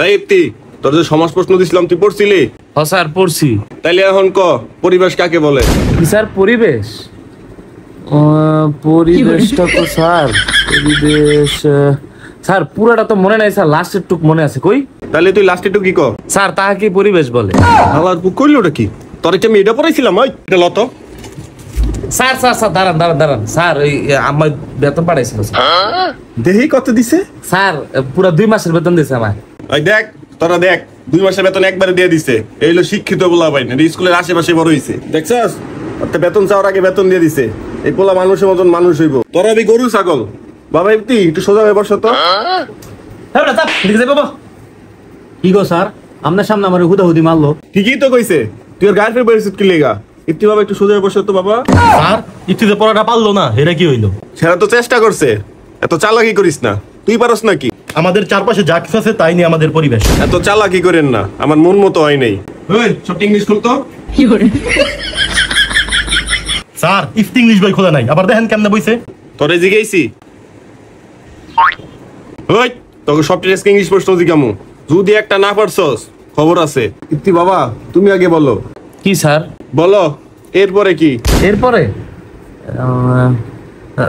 এই ইপ্তি, তোর যে সমাজ প্রশ্ন দিছিলাম তুই পড়ছিলি? হ্যাঁ স্যার পড়ছি। তাইলে এখন ক পরিবেশ কাকে বলে? কি স্যার পরিবেশ? পরিবেশটা তো স্যার পরিবেশ স্যার পুরাটা তো মনে নাই স্যার, লাস্টের টুক মনে আছে। কই তাহলে তুই লাস্টে টু কি ক? স্যার তাহাকে পরিবেশ বলে। আবার কইলো ওটা কি? তোর একটা আমি এটা পড়াইছিলাম। ওই এটা লত স্যার স্যার স্যার দাঁড়ান দাঁড়ান দাঁড়ান স্যার, ওই আমার বেতন পাঠাইছিল দেহি কত দিছে স্যার, পুরো 2 মাসের বেতন দিছে আমার। ওই দেখ তোরা দেখ 2 মাসের বেতন একবারে দিয়ে দিছে। এই হলো শিক্ষিত পোলা ভাই, না স্কুলের আশেপাশে বড় হইছে। দেখছস ওতে বেতন চাওয়ার আগে বেতন দিয়ে দিছে। এই পোলা মানুষের মতন মানুষ হইব। তোরা বি গরু ছাগল। বাবা ইপ্তি একটু সোজা হয়ে বসো তো। হ্যাঁ চাপ ঠিক আছে বাবা। কি গো স্যার, আপনার সামনে আমার হুদাহুদি মারলো। ঠিকই তো কইছে, তুই আর গায়ের ফের বেরিয়েছিস কি লেগা? ইপ্তি বাবা একটু সোজা হয়ে বসো তো বাবা। স্যার ইফতিতে পড়াটা পারলো না, এটা কি হইলো? সেটা তো চেষ্টা করছে, এত চালাকি করিস না। তুই পারস নাকি? আমাদের চারপাশে যা কিছু আছে তাই নিয়ে আমাদের পরিবেশ। এত চালাকি করেন না, আমার মন মতো হয় নাই। ওই সব ইংলিশ খুলতো। স্যার ইফতি ইংলিশ বই খোলা নাই, আবার দেখেন কেমনে বইছে। তোরে জিগাইছি। ওই তোকে সব টেস্ট ইংলিশ প্রশ্ন জিগামু, যদি একটা না পারছস খবর আছে। ইপ্তি বাবা তুমি আগে বলো। কি স্যার? বলো এরপরে কি? এরপরে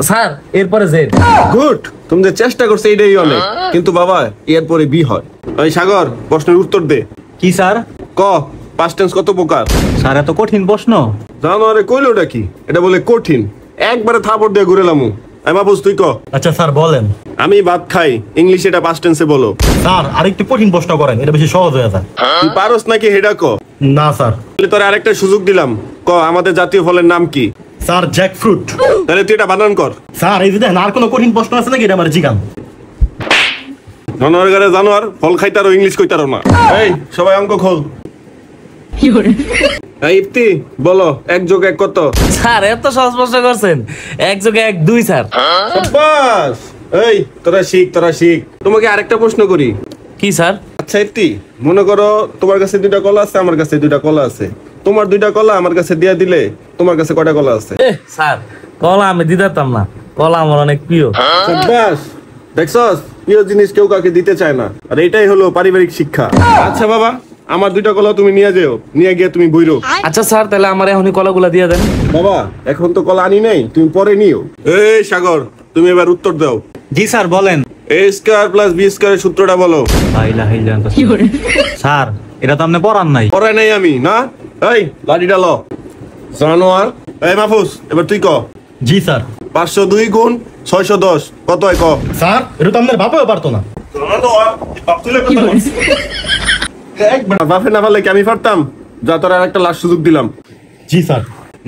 স্যার এরপরে জেড। গুড, তুমি যে চেষ্টা করছো এটাই অনেক। কিন্তু বাবা এরপরে বি হয়। ওই সাগর প্রশ্নের উত্তর দে। কি স্যার? ক পাস্ট টেন্স কত প্রকার? স্যার এত কঠিন প্রশ্ন। জানো আরে কইলো ওটা কি? এটা বলে কঠিন। একবারে থাপড় দিয়ে ঘুরেলামু। আমি বাবুস তুই ক। আচ্ছা স্যার বলেন। আমি ভাত খাই, ইংলিশ এটা পাস্ট টেন্সে বলো। স্যার আরেকটু কঠিন প্রশ্ন করেন, এটা বেশি সহজ হয়ে যায়। তুই পারস নাকি হেডা ক? না স্যার। তাহলে তোর আরেকটা সুযোগ দিলাম, ক আমাদের জাতীয় ফলের নাম কি? Sir Jack fruit. তাহলে তুই এটা বানান কর। স্যার এই যে দেখেন আর কোনো কঠিন প্রশ্ন আছে নাকি, এটা আমার জিগান। জানোয়ার গারে জানোয়ার, ফল খাইতারও ইংলিশ কইতারও না। এই সবাই অঙ্ক খোল। এই ইপ্তি বলো 1 + 1 কত? স্যার এত সহজ প্রশ্ন করছেন, 1 + 1 2 স্যার। শাবাশ। এই তোরা শিখ তোরা শিখ। তোমাকে আরেকটা প্রশ্ন করি। কি স্যার? আচ্ছা ইপ্তি মনে করো তোমার কাছে 2টা কলা আছে, আমার কাছে 2টা কলা আছে। তোমার 2টা কলা আমার কাছে দিয়ে দিলে তোমার কাছে কয়টা কলা আছে? স্যার কলা আমি দিতাম না, কলা আমার অনেক প্রিয়। শাবাশ। দেখছস প্রিয় জিনিস কেউ কাউকে দিতে চায় না, আর এটাই হলো পারিবারিক শিক্ষা। আচ্ছা বাবা আমার 2টা কলা তুমি নিয়ে যেও, নিয়ে গিয়ে তুমি বইরো। আচ্ছা স্যার তাহলে আমার এখনই কলাগুলা দিয়ে দেন। বাবা এখন তো কলা আনি নাই, তুমি পরে নিও। এই সাগর তুমি এবার উত্তর দাও। জি স্যার বলেন। a² + b² এর সূত্রটা বলো। স্যার এটা তো আপনি পড়ান নাই। পড়াই নাই আমি না। এই লাঠিটা ল। জানোয়ার। এই মাহফুজ এবার তুই ক। জি স্যার। 502 গুণ 610 কত হয় ক? স্যার এটা তো আপনার বাপেও পারতো না। বাপে না পারলে কি আমি পারতাম? যা তোর আরেকটা লাস্ট সুযোগ দিলাম। জি স্যার।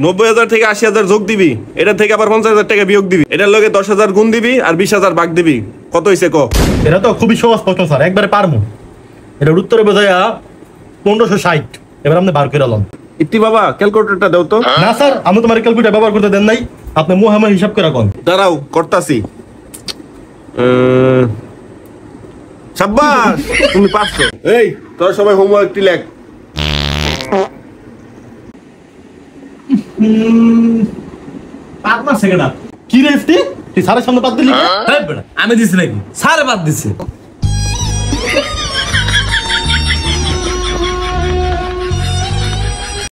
90,000 থেকে 80,000 যোগ দিবি, এটা থেকে আবার 50,000 টাকা বিয়োগ দিবি, এটার লগে 10,000 গুণ দিবি আর 20,000 ভাগ দিবি। কত হইছে ক? এটা তো খুবই সহজ প্রশ্ন স্যার, একবারে পারমু। এটার উত্তরে বোঝায়া 1560। এবার আপনি বার করে লন। ইতি বাবা ক্যালকুলেটরটা দাও তো। না স্যার আমি তোমার ক্যালকুলেটর ব্যবহার করতে দেন নাই, আপনি মুহাম্মদ হিসাব করে কোন। দাঁড়াও করতাছি। শাবাশ তুমি পারছো। এই তোরা সবাই হোমওয়ার্কটি লেখ। কি রে ইফতি, তুই স্যারের সামনে বাদ দিলি? আমি দিছি নাকি? স্যার বাদ দিছে।